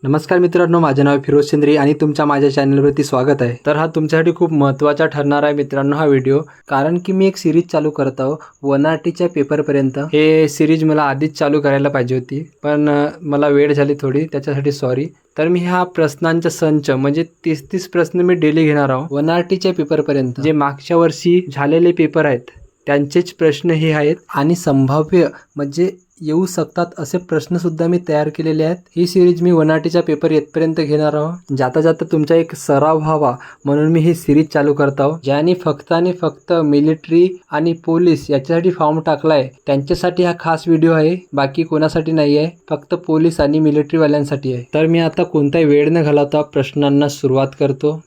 नमस्कार मित्रांनो, माझे नाव फिरोज चंद्री आणि तुमच्या माझ्या चॅनलवरती स्वागत आहे. तर हा तुमच्यासाठी खूप महत्त्वाचा ठरणार आहे मित्रांनो हा व्हिडिओ, कारण की मी एक सिरीज चालू करत आहो 1RTच्या पेपरपर्यंत. हे सिरीज मला आधीच चालू करायला पाहिजे होती, पण मला वेळ झाली थोडी, त्याच्यासाठी सॉरी. तर मी हा प्रश्नांचा संच म्हणजे 30 प्रश्न मी डेली घेणार आहोत 1RTच्या पेपरपर्यंत. जे मागच्या वर्षी झालेले पेपर आहेत त्यांचेच प्रश्न हे आहेत आणि संभाव्य म्हणजे येऊ शकतात असे प्रश्नसुद्धा मी तयार केलेले आहेत. ही सिरीज मी 1RTचा पेपर येतपर्यंत घेणार आहोत. जाता जाता तुमचा एक सराव व्हावा म्हणून मी ही सिरीज चालू करत आहोत. ज्यांनी फक्त आणि फक्त मिलिटरी आणि पोलीस याच्यासाठी फॉर्म टाकलाय त्यांच्यासाठी हा खास व्हिडिओ आहे, बाकी कोणासाठी नाही आहे, फक्त पोलीस आणि मिलिटरीवाल्यांसाठी आहे. तर मी आता कोणताही वेळ न घालवता प्रश्नांना सुरुवात करतो.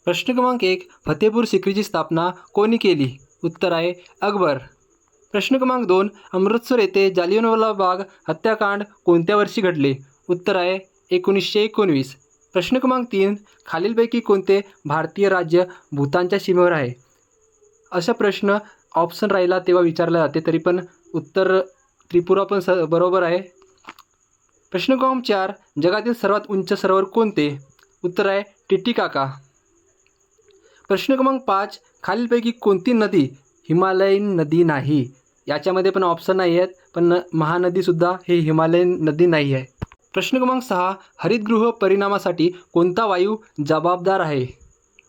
प्रश्न क्रमांक 1, फतेपूर सिक्रीची स्थापना कोणी केली? उत्तर आहे अकबर. प्रश्न क्रमांक 2, अमृतसर येथे जालियनवाला बाग हत्याकांड कोणत्या वर्षी घडले? उत्तर आहे 1919. प्रश्न क्रमांक 3, खालीलपैकी कोणते भारतीय राज्य भूतानच्या सीमेवर आहे? असा प्रश्न ऑप्शन राहिला तेव्हा विचारला जाते, तरी पण उत्तर त्रिपुरा पण बरोबर आहे. प्रश्न क्रमांक 4, जगातील सर्वात उंच सरोवर कोणते? उत्तर आहे टिटिकाका. प्रश्न क्रमांक 5, खालीलपैकी कोणती नदी हिमालयीन नदी नाही? याच्यामध्ये पण ऑप्शन नाही आहेत, पण महानदीसुद्धा हे हिमालयीन नदी नाही आहे. प्रश्न क्रमांक 6, हरितगृह परिणामासाठी कोणता वायू जबाबदार आहे?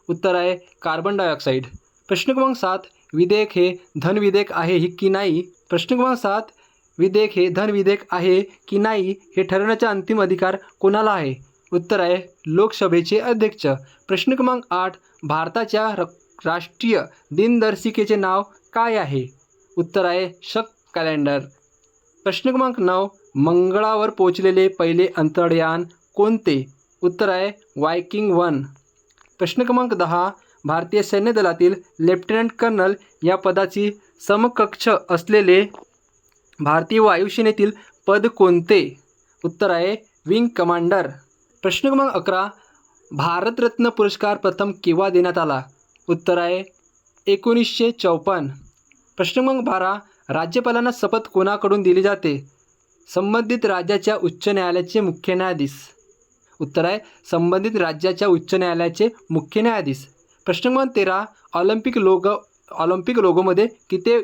उत्तर आहे कार्बन डायऑक्साईड. प्रश्न क्रमांक 7, विधेयक हे धनविधेयक आहे की नाही? प्रश्न क्रमांक 7, विधेयक हे धनविधेयक आहे की नाही हे ठरवण्याचा अंतिम अधिकार कोणाला आहे? उत्तर आहे लोकसभेचे अध्यक्ष. प्रश्न क्रमांक 8, भारताच्या राष्ट्रीय दिनदर्शिकेचे नाव काय आहे? उत्तर आहे शक कॅलेंडर. प्रश्न क्रमांक 9, मंगळावर पोहोचलेले पहिले अंतराळयान कोणते? उत्तर आहे वायकिंग 1. प्रश्न क्रमांक 10, भारतीय सैन्य दलातील लेफ्टनंट कर्नल या पदाची समकक्ष असलेले भारतीय वायुसेनेतील पद कोणते? उत्तर आहे विंग कमांडर. प्रश्न क्रमांक 11, भारतरत्न पुरस्कार प्रथम केव्हा देण्यात आला? उत्तर आहे 1954. प्रश्न क्रमांक 12, राज्यपालांना शपथ कोणाकडून दिली जाते? संबंधित राज्याच्या उच्च न्यायालयाचे मुख्य न्यायाधीश. उत्तर आहे संबंधित राज्याच्या उच्च न्यायालयाचे मुख्य न्यायाधीश. प्रश्न क्रमांक 13, ऑलिम्पिक लोगोमध्ये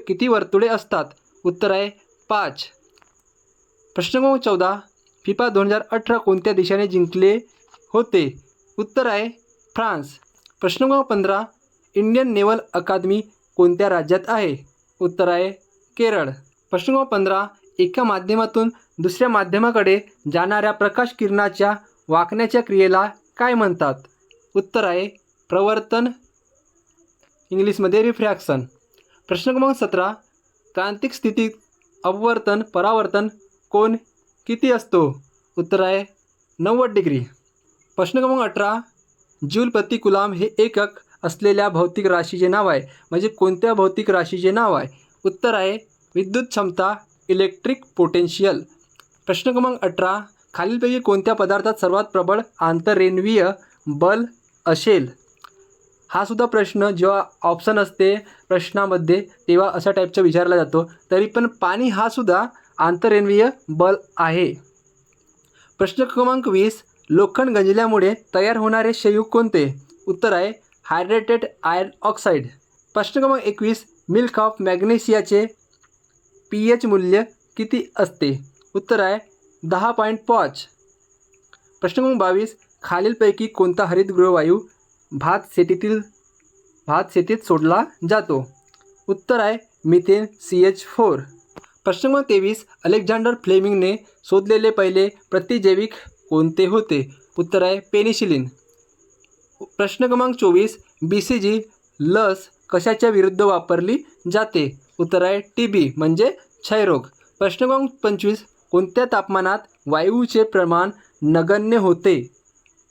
किती वर्तुळे असतात? उत्तर आहे 5. प्रश्न क्रमांक 14, फिफा 2018 कोणत्या देशाने जिंकले होते? उत्तर आहे फ्रान्स. प्रश्न क्रमांक 15, इंडियन नेव्हल अकादमी कोणत्या राज्यात आहे? उत्तर आहे केरळ. प्रश्न क्रमांक 15, एका माध्यमातून दुसऱ्या माध्यमाकडे जाणाऱ्या प्रकाश किरणाच्या वाकण्याच्या क्रियेला काय म्हणतात? उत्तर आहे प्रवर्तन, इंग्लिशमध्ये रिफ्रॅक्शन. प्रश्न क्रमांक 17, क्रांतिक स्थितीत अपवर्तन परावर्तन कोन किती असतो? उत्तर आहे 90 डिग्री. प्रश्न क्रमांक 18, जूल प्रति कुलाम हे एकक असलेल्या भौतिक राशीचे नाव आहे, म्हणजे कोणत्या भौतिक राशीचे नाव आहे? उत्तर आहे विद्युत क्षमता, इलेक्ट्रिक पोटेन्शियल. प्रश्न क्रमांक 18, खालीलपैकी कोणत्या पदार्थात सर्वात प्रबळ आंतररेणवीय बल असेल? हा सुद्धा प्रश्न जेव्हा ऑप्शन असते प्रश्नामध्ये तेव्हा अशा टाईपचा विचारला जातो, तरी पण पाणी हा सुद्धा आंतररेणवीय बल आहे. प्रश्न क्रमांक 20, लोखंड गंजल्यामुळे तयार होणारे संयुग कोणते? उत्तर आहे हायड्रेटेड आयर्न ऑक्साईड. प्रश्न क्रमांक 21, मिल्क ऑफ मॅग्नेशियाचे pH मूल्य किती असते? उत्तर आहे 10.5. प्रश्न क्रमांक 22, खालीलपैकी कोणता हरितगृह वायू भात शेतीत सोडला जातो? उत्तर आहे मिथेन CH4. प्रश्न क्रमांक 23, अलेक्झांडर फ्लेमिंगने शोधलेले पहिले प्रतिजैविक कोणते होते? उत्तर आहे पेनिसिलिन. प्रश्न क्रमांक 24, BCG लस कशाच्या विरुद्ध वापरली जाते? उत्तर आहे TB म्हणजे क्षयरोग. प्रश्न क्रमांक 25, कोणत्या तापमानात वायूचे प्रमाण नगण्य होते?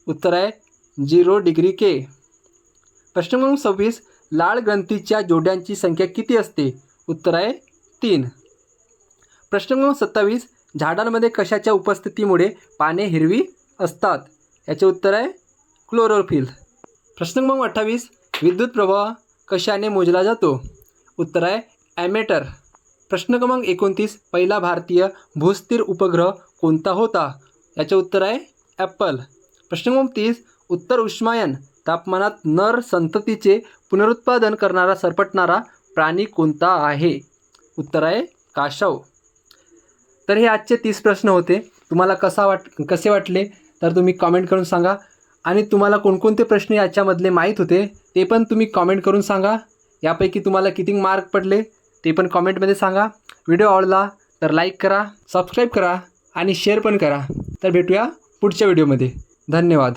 उत्तर आहे 0 डिग्री के. प्रश्न क्रमांक 26, लाळ ग्रंथीच्या जोड्यांची संख्या किती असते? उत्तर आहे 3. प्रश्न क्रमांक 27, झाडांमध्ये कशाच्या उपस्थितीमुळे पाने हिरवी असतात? याचे उत्तर आहे क्लोरोफिल. प्रश्न क्रमांक 28, विद्युत प्रवाह कशाने मोजला जातो? उत्तर आहे ॲमेटर. प्रश्न क्रमांक 29, पहिला भारतीय भूस्थिर उपग्रह कोणता होता? याचे उत्तर आहे ॲपल. प्रश्न क्रमांक 30, उत्तर उष्मायन तापमानात नर संततीचे पुनरुत्पादन करणारा सरपटणारा प्राणी कोणता आहे? उत्तर आहे कासव. तर हे आजचे 30 प्रश्न होते. तुम्हाला कसे वाटले तर तुम्ही कॉमेंट करून सांगा. आणि तुम्हाला कोणकोणते प्रश्न याच्यामधले माहीत होते ते पण तुम्ही कॉमेंट करून सांगा. यापैकी तुम्हाला किती मार्क पडले ते पण कॉमेंटमध्ये सांगा. व्हिडिओ आवडला तर लाईक करा, सबस्क्राईब करा आणि शेअर पण करा. तर भेटूया पुढच्या व्हिडिओमध्ये. धन्यवाद.